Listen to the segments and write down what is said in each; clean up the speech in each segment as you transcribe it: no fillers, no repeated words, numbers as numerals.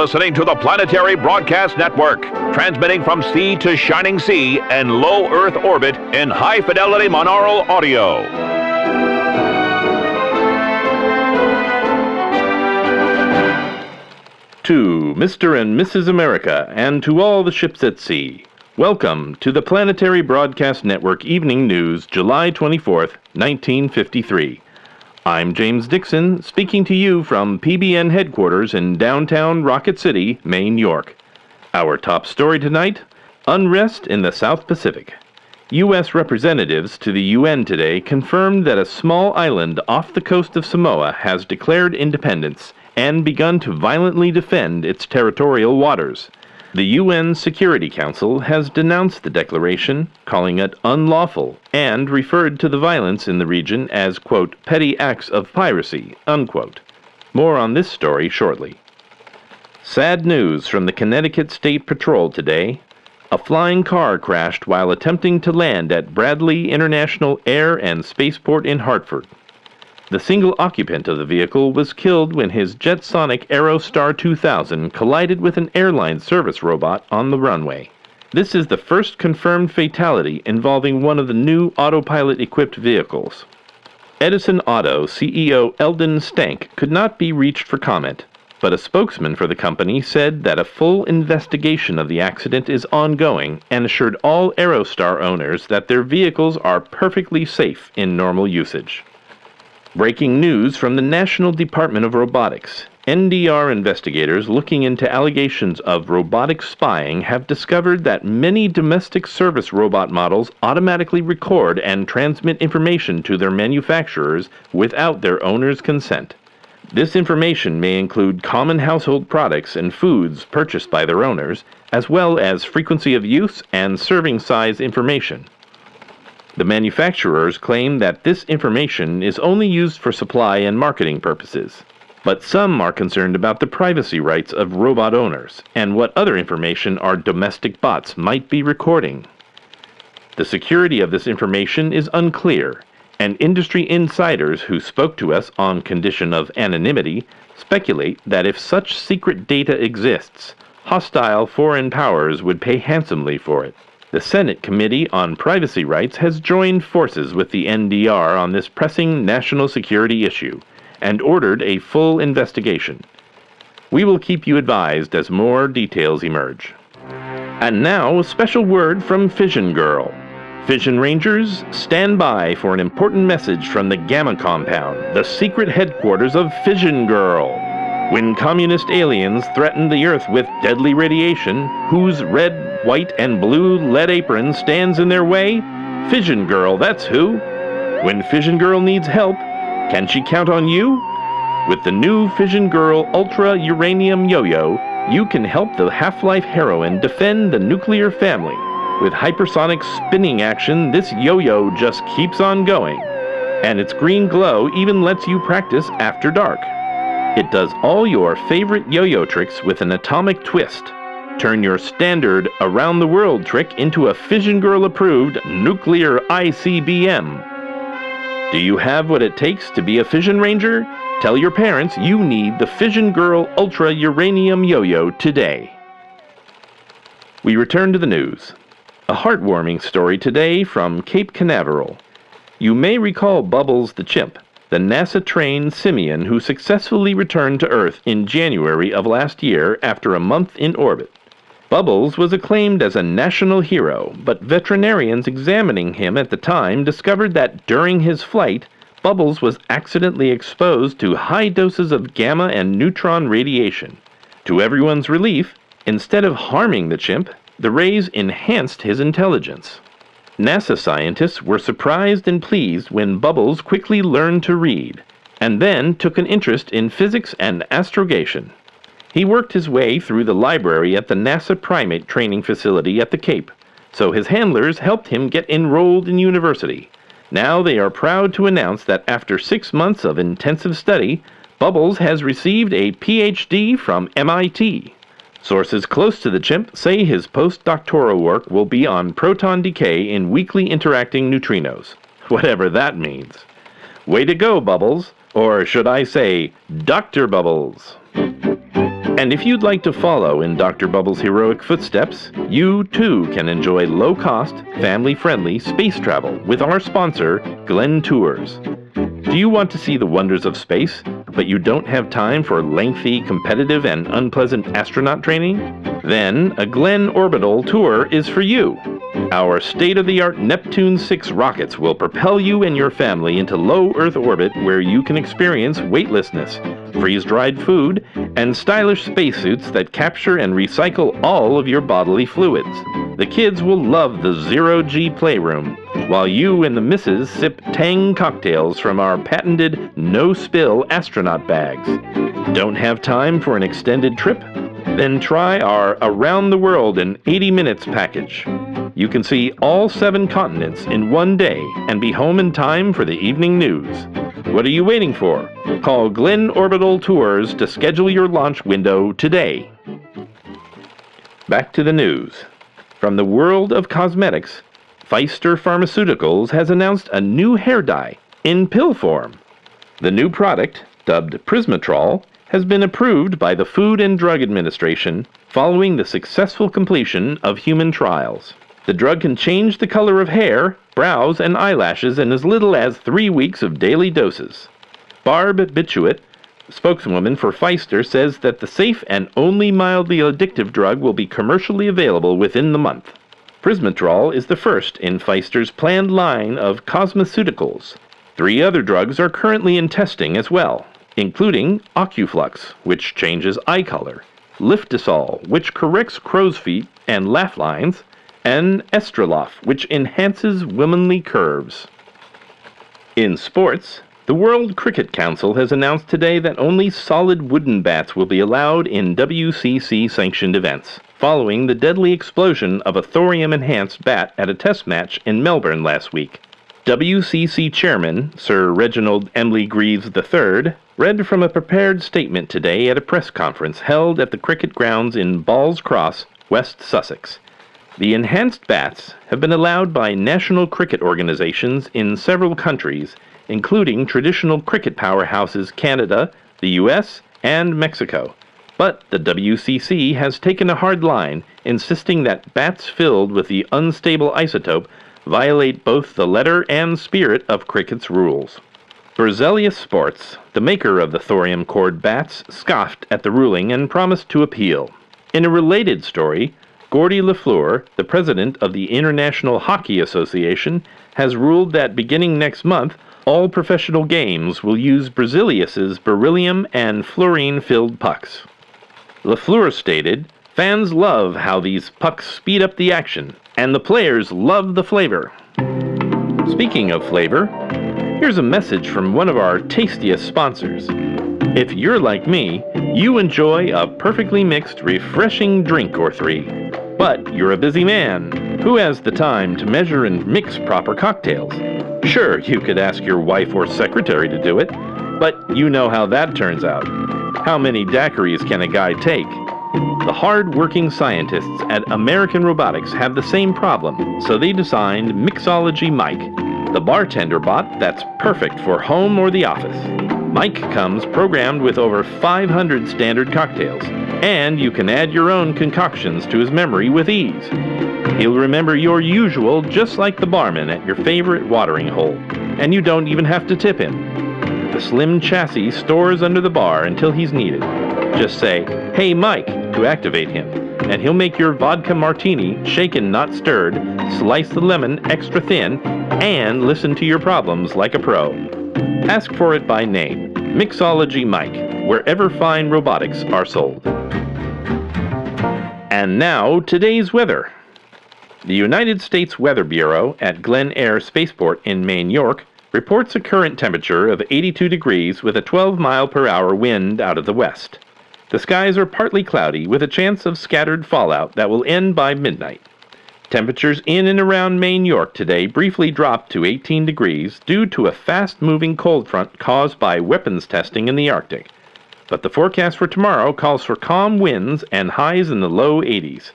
listening to the Planetary Broadcast Network, transmitting from sea to shining sea and low Earth orbit in high-fidelity monaural audio. To Mr. and Mrs. America, and to all the ships at sea, welcome to the Planetary Broadcast Network Evening News, July 24th, 1953. I'm James Dixon, speaking to you from PBN headquarters in downtown Rocket City, Maine, York. Our top story tonight, Unrest in the South Pacific. U.S. representatives to the UN today confirmed that a small island off the coast of Samoa has declared independence and begun to violently defend its territorial waters. The UN Security Council has denounced the declaration, calling it unlawful, and referred to the violence in the region as, quote, petty acts of piracy, unquote. More on this story shortly. Sad news from the Connecticut State Patrol today. A flying car crashed while attempting to land at Bradley International Air and Spaceport in Hartford. The single occupant of the vehicle was killed when his Jetsonic Aerostar 2000 collided with an airline service robot on the runway. This is the first confirmed fatality involving one of the new autopilot-equipped vehicles. Edison Autos CEO Eldon Stank could not be reached for comment, but a spokesman for the company said that a full investigation of the accident is ongoing and assured all Aerostar owners that their vehicles are perfectly safe in normal usage. Breaking news from the National Department of Robotics. NDR investigators looking into allegations of robotic spying have discovered that many domestic service robot models automatically record and transmit information to their manufacturers without their owner's consent. This information may include common household products and foods purchased by their owners, as well as frequency of use and serving size information. The manufacturers claim that this information is only used for supply and marketing purposes, but some are concerned about the privacy rights of robot owners and what other information our domestic bots might be recording. The security of this information is unclear, and industry insiders who spoke to us on condition of anonymity speculate that if such secret data exists, hostile foreign powers would pay handsomely for it. The Senate Committee on Privacy Rights has joined forces with the NDR on this pressing national security issue and ordered a full investigation. We will keep you advised as more details emerge. And now, a special word from Fission Girl. Fission Rangers, stand by for an important message from the Gamma Compound, the secret headquarters of Fission Girl. When communist aliens threaten the Earth with deadly radiation, whose red, white, and blue lead apron stands in their way? Fission Girl, that's who. When Fission Girl needs help, can she count on you? With the new Fission Girl Ultra Uranium Yo-Yo, you can help the Half-Life heroine defend the nuclear family. With hypersonic spinning action, this yo-yo just keeps on going. And its green glow even lets you practice after dark. It does all your favorite yo-yo tricks with an atomic twist. Turn your standard around-the-world trick into a Fission Girl-approved nuclear ICBM. Do you have what it takes to be a Fission Ranger? Tell your parents you need the Fission Girl Ultra Uranium Yo-Yo today. We return to the news. A heartwarming story today from Cape Canaveral. You may recall Bubbles the chimp, the NASA-trained simian who successfully returned to Earth in January of last year after a month in orbit. Bubbles was acclaimed as a national hero, but veterinarians examining him at the time discovered that during his flight, Bubbles was accidentally exposed to high doses of gamma and neutron radiation. To everyone's relief, instead of harming the chimp, the rays enhanced his intelligence. NASA scientists were surprised and pleased when Bubbles quickly learned to read, and then took an interest in physics and astrogation. He worked his way through the library at the NASA primate training facility at the Cape, so his handlers helped him get enrolled in university. Now they are proud to announce that after 6 months of intensive study, Bubbles has received a PhD from MIT. Sources close to the chimp say his postdoctoral work will be on proton decay in weakly interacting neutrinos, whatever that means. Way to go, Bubbles, or should I say, Dr. Bubbles. And if you'd like to follow in Dr. Bubble's heroic footsteps, you too can enjoy low-cost, family-friendly space travel with our sponsor, Glenn Tours. Do you want to see the wonders of space, but you don't have time for lengthy, competitive, and unpleasant astronaut training? Then a Glenn Orbital tour is for you. Our state-of-the-art Neptune 6 rockets will propel you and your family into low Earth orbit where you can experience weightlessness, freeze-dried food, and stylish spacesuits that capture and recycle all of your bodily fluids. The kids will love the zero-G playroom, while you and the missus sip Tang cocktails from our patented no-spill astronaut bags. Don't have time for an extended trip? Then try our Around the World in 80 Minutes package. You can see all 7 continents in one day and be home in time for the evening news. What are you waiting for? Call Glenn Orbital Tours to schedule your launch window today. Back to the news. From the world of cosmetics, Pfister Pharmaceuticals has announced a new hair dye in pill form. The new product, dubbed Prismatrol, has been approved by the Food and Drug Administration following the successful completion of human trials. The drug can change the color of hair, brows, and eyelashes in as little as 3 weeks of daily doses. Barb Bituit, spokeswoman for Pfister, says that the safe and only mildly addictive drug will be commercially available within the month. Prismatrol is the first in Pfister's planned line of cosmeceuticals. 3 other drugs are currently in testing as well, including Ocuflux, which changes eye color, Liftisol, which corrects crow's feet and laugh lines, and Estroloff, which enhances womanly curves. In sports, the World Cricket Council has announced today that only solid wooden bats will be allowed in WCC-sanctioned events, following the deadly explosion of a thorium-enhanced bat at a test match in Melbourne last week. WCC Chairman, Sir Reginald Emley Greaves III, read from a prepared statement today at a press conference held at the cricket grounds in Balls Cross, West Sussex. The enhanced bats have been allowed by national cricket organizations in several countries, including traditional cricket powerhouses Canada, the US, and Mexico. But the WCC has taken a hard line, insisting that bats filled with the unstable isotope violate both the letter and spirit of cricket's rules. Berzelius Sports, the maker of the thorium-cored bats, scoffed at the ruling and promised to appeal. In a related story, Gordy Lafleur, the president of the International Hockey Association, has ruled that beginning next month, all professional games will use Berzelius's beryllium and fluorine-filled pucks. Lafleur stated, "Fans love how these pucks speed up the action, and the players love the flavor." Speaking of flavor, here's a message from one of our tastiest sponsors. If you're like me, you enjoy a perfectly mixed, refreshing drink or 3. But you're a busy man. Who has the time to measure and mix proper cocktails? Sure, you could ask your wife or secretary to do it, but you know how that turns out. How many daiquiris can a guy take? The hard-working scientists at American Robotics have the same problem, so they designed Mixology Mike, the bartender bot that's perfect for home or the office. Mike comes programmed with over 500 standard cocktails, and you can add your own concoctions to his memory with ease. He'll remember your usual just like the barman at your favorite watering hole, and you don't even have to tip him. The slim chassis stores under the bar until he's needed. Just say, "Hey Mike," to activate him, and he'll make your vodka martini, shaken not stirred, slice the lemon extra thin, and listen to your problems like a pro. Ask for it by name, Mixology Mike, wherever fine robotics are sold. And now, today's weather. The United States Weather Bureau at Glen Air Spaceport in Maine, York, reports a current temperature of 82 degrees with a 12-mile-per-hour wind out of the west. The skies are partly cloudy with a chance of scattered fallout that will end by midnight. Temperatures in and around Maine, York today briefly dropped to 18 degrees due to a fast-moving cold front caused by weapons testing in the Arctic. But the forecast for tomorrow calls for calm winds and highs in the low 80s.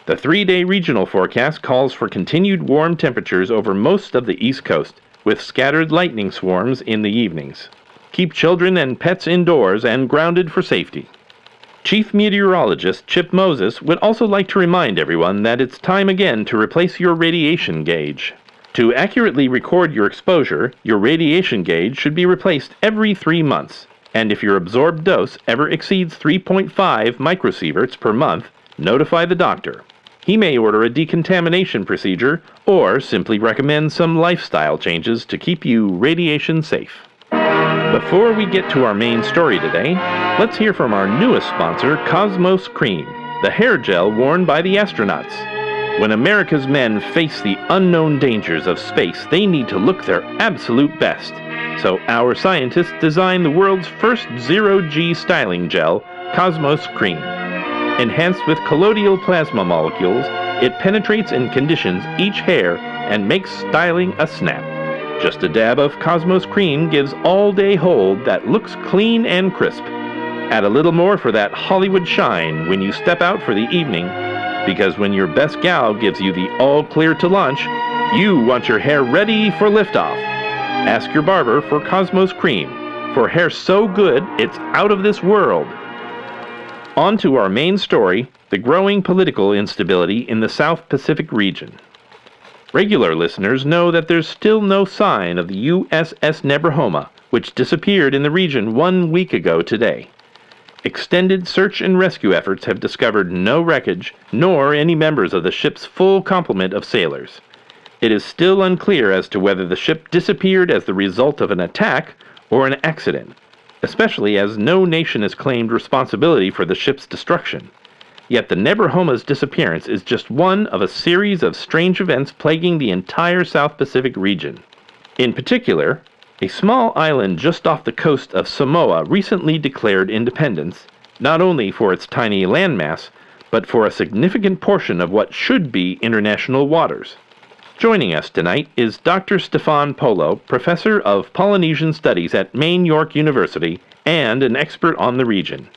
The 3-day regional forecast calls for continued warm temperatures over most of the East Coast, with scattered lightning swarms in the evenings. Keep children and pets indoors and grounded for safety. Chief Meteorologist Chip Moses would also like to remind everyone that it's time again to replace your radiation gauge. To accurately record your exposure, your radiation gauge should be replaced every 3 months, and if your absorbed dose ever exceeds 3.5 microsieverts per month, notify the doctor. He may order a decontamination procedure or simply recommend some lifestyle changes to keep you radiation safe. Before we get to our main story today, let's hear from our newest sponsor, Cosmoscream, the hair gel worn by the astronauts. When America's men face the unknown dangers of space, they need to look their absolute best. So our scientists designed the world's first zero-G styling gel, Cosmoscream. Enhanced with colloidal plasma molecules, it penetrates and conditions each hair and makes styling a snap. Just a dab of Cosmoscream gives all-day hold that looks clean and crisp. Add a little more for that Hollywood shine when you step out for the evening, because when your best gal gives you the all-clear to launch, you want your hair ready for liftoff. Ask your barber for Cosmoscream, for hair so good it's out of this world. On to our main story, the growing political instability in the South Pacific region. Regular listeners know that there's still no sign of the USS Nebrahoma, which disappeared in the region 1 week ago today. Extended search and rescue efforts have discovered no wreckage, nor any members of the ship's full complement of sailors. It is still unclear as to whether the ship disappeared as the result of an attack or an accident, especially as no nation has claimed responsibility for the ship's destruction. Yet the Nebrahoma's disappearance is just one of a series of strange events plaguing the entire South Pacific region. In particular, a small island just off the coast of Samoa recently declared independence, not only for its tiny landmass, but for a significant portion of what should be international waters. Joining us tonight is Dr. Stefan Polo, Professor of Polynesian Studies at Maine York University and an expert on the region.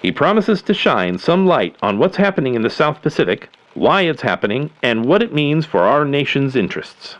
He promises to shine some light on what's happening in the South Pacific, why it's happening, and what it means for our nation's interests.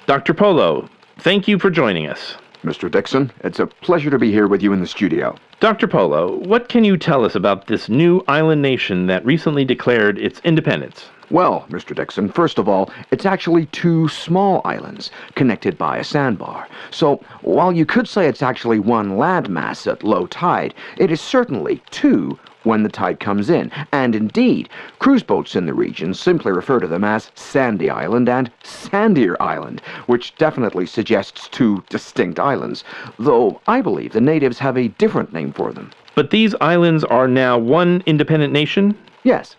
Dr. Polo, thank you for joining us. Mr. Dixon, it's a pleasure to be here with you in the studio. Dr. Polo, what can you tell us about this new island nation that recently declared its independence? Well, Mr. Dixon, first of all, it's actually 2 small islands connected by a sandbar. So, while you could say it's actually one landmass at low tide, it is certainly 2 when the tide comes in. And indeed, cruise boats in the region simply refer to them as Sandy Island and Sandier Island, which definitely suggests 2 distinct islands, though I believe the natives have a different name for them. But these islands are now one independent nation? Yes.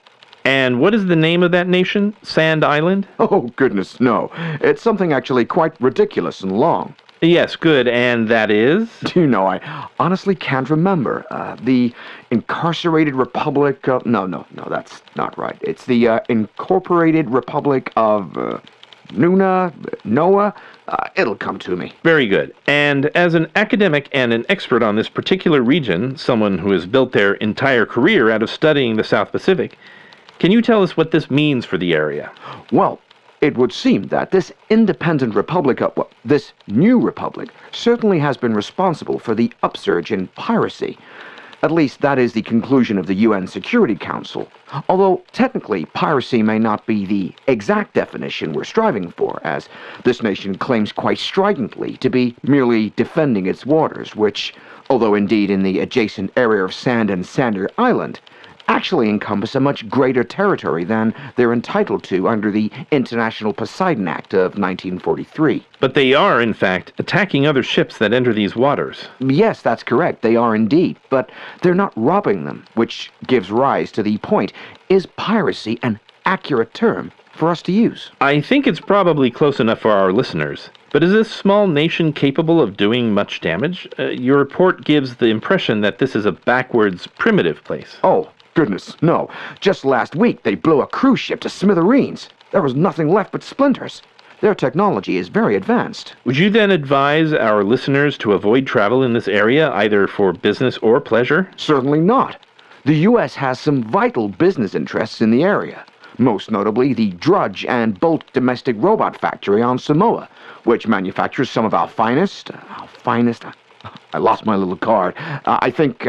And what is the name of that nation? Sand Island? Oh, goodness, no. It's something actually quite ridiculous and long. Yes, good. And that is? Do you know, I honestly can't remember. The Incarcerated Republic of... No, that's not right. It's the Incorporated Republic of... Noah? It'll come to me. Very good. And as an academic and an expert on this particular region, someone who has built their entire career out of studying the South Pacific, can you tell us what this means for the area? Well, it would seem that this independent republic, this new republic, certainly has been responsible for the upsurge in piracy. At least that is the conclusion of the UN Security Council. Although technically piracy may not be the exact definition we're striving for, as this nation claims quite stridently to be merely defending its waters, which, although indeed in the adjacent area of Sand and Sandier Island, actually encompass a much greater territory than they're entitled to under the International Poseidon Act of 1943. But they are, in fact, attacking other ships that enter these waters. Yes, that's correct. They are indeed. But they're not robbing them, which gives rise to the point, is piracy an accurate term for us to use? I think it's probably close enough for our listeners. But is this small nation capable of doing much damage? Your report gives the impression that this is a backwards, primitive place. Oh, goodness, no. Just last week, they blew a cruise ship to smithereens. There was nothing left but splinters. Their technology is very advanced. Would you then advise our listeners to avoid travel in this area, either for business or pleasure? Certainly not. The U.S. has some vital business interests in the area, most notably the Drudge and Bolt domestic robot factory on Samoa, which manufactures some of our finest... I lost my little card. I think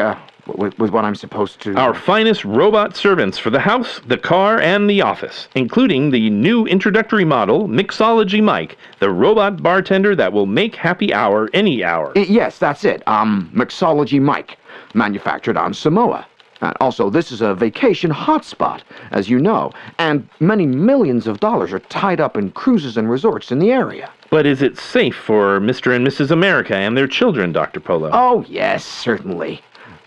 with what I'm supposed to... Our finest robot servants for the house, the car, and the office, including the new introductory model, Mixology Mike, the robot bartender that will make happy hour any hour. Yes, that's it. Mixology Mike, manufactured on Samoa. Also, this is a vacation hotspot, as you know, and many millions of dollars are tied up in cruises and resorts in the area. But is it safe for Mr. and Mrs. America and their children, Dr. Polo? Oh, yes, certainly.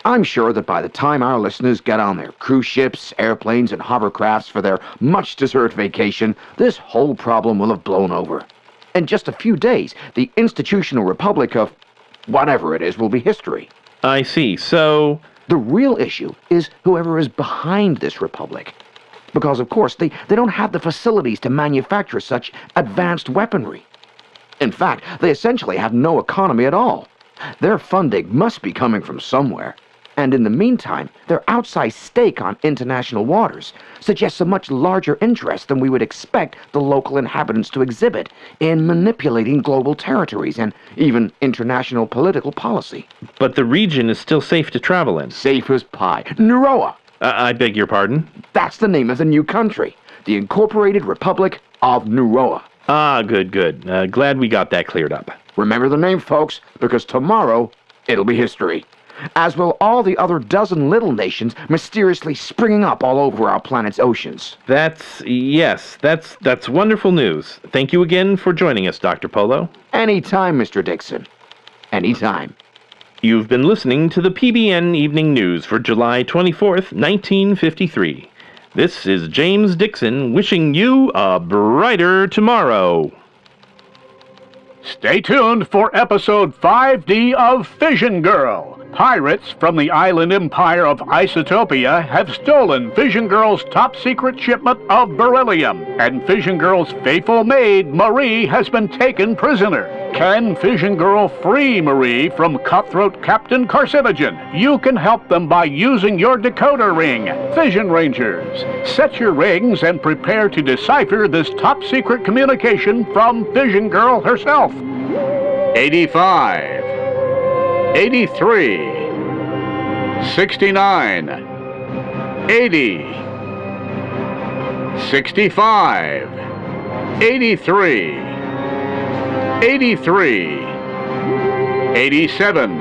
I'm sure that by the time our listeners get on their cruise ships, airplanes, and hovercrafts for their much-deserved vacation, this whole problem will have blown over. In just a few days, the institutional republic of whatever it is will be history. I see. So... The real issue is whoever is behind this republic. Because, of course, they don't have the facilities to manufacture such advanced weaponry. In fact, they essentially have no economy at all. Their funding must be coming from somewhere. And in the meantime, their outsized stake on international waters suggests a much larger interest than we would expect the local inhabitants to exhibit in manipulating global territories and even international political policy. But the region is still safe to travel in. Safe as pie. Nuroa! I beg your pardon? That's the name of the new country. The Incorporated Republic of Nuroa. Ah, good. Glad we got that cleared up. Remember the name, folks, because tomorrow it'll be history. As will all the other dozen little nations mysteriously springing up all over our planet's oceans. That's wonderful news. Thank you again for joining us, Dr. Polo. Anytime, Mr. Dixon. Anytime. You've been listening to the PBN Evening News for July 24th, 1953. This is James Dixon wishing you a brighter tomorrow. Stay tuned for episode 5D of Fission Girl. Pirates from the island empire of Isotopia have stolen Fission Girl's top-secret shipment of beryllium, and Fission Girl's faithful maid, Marie, has been taken prisoner. Can Fission Girl free Marie from cutthroat Captain Carcinogen? You can help them by using your decoder ring. Fission Rangers, set your rings and prepare to decipher this top-secret communication from Fission Girl herself. 85, 83, 69, 80, 65, 83, 83, 87,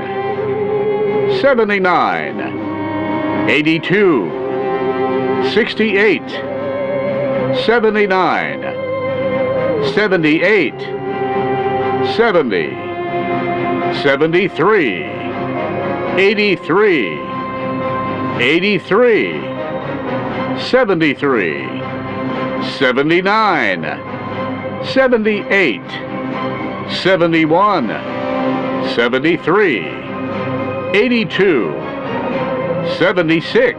79, 82, 68, 79, 78, 70, 73, 83, 83, 73, 79, 78, 71, 73, 82, 76,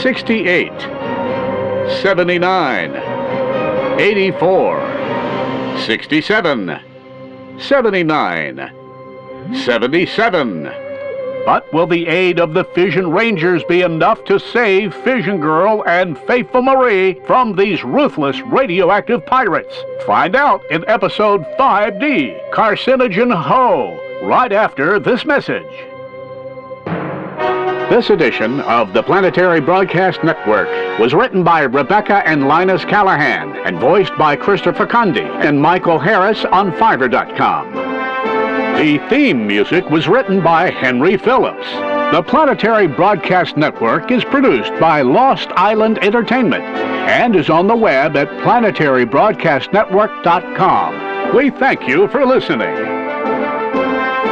68, 79, 84, 67, 79, 77. But will the aid of the Fission Rangers be enough to save Fission Girl and Faithful Marie from these ruthless radioactive pirates? Find out in episode 5D, Carcinogen Ho, right after this message. This edition of the Planetary Broadcast Network was written by Rebecca and Linus Callahan and voiced by Christopher Conde and Michael Harris on Fiverr.com. The theme music was written by Henry Phillips. The Planetary Broadcast Network is produced by Lost Island Entertainment and is on the web at PlanetaryBroadcastNetwork.com. We thank you for listening.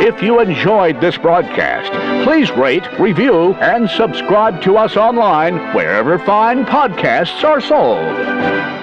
If you enjoyed this broadcast, please rate, review, and subscribe to us online wherever fine podcasts are sold.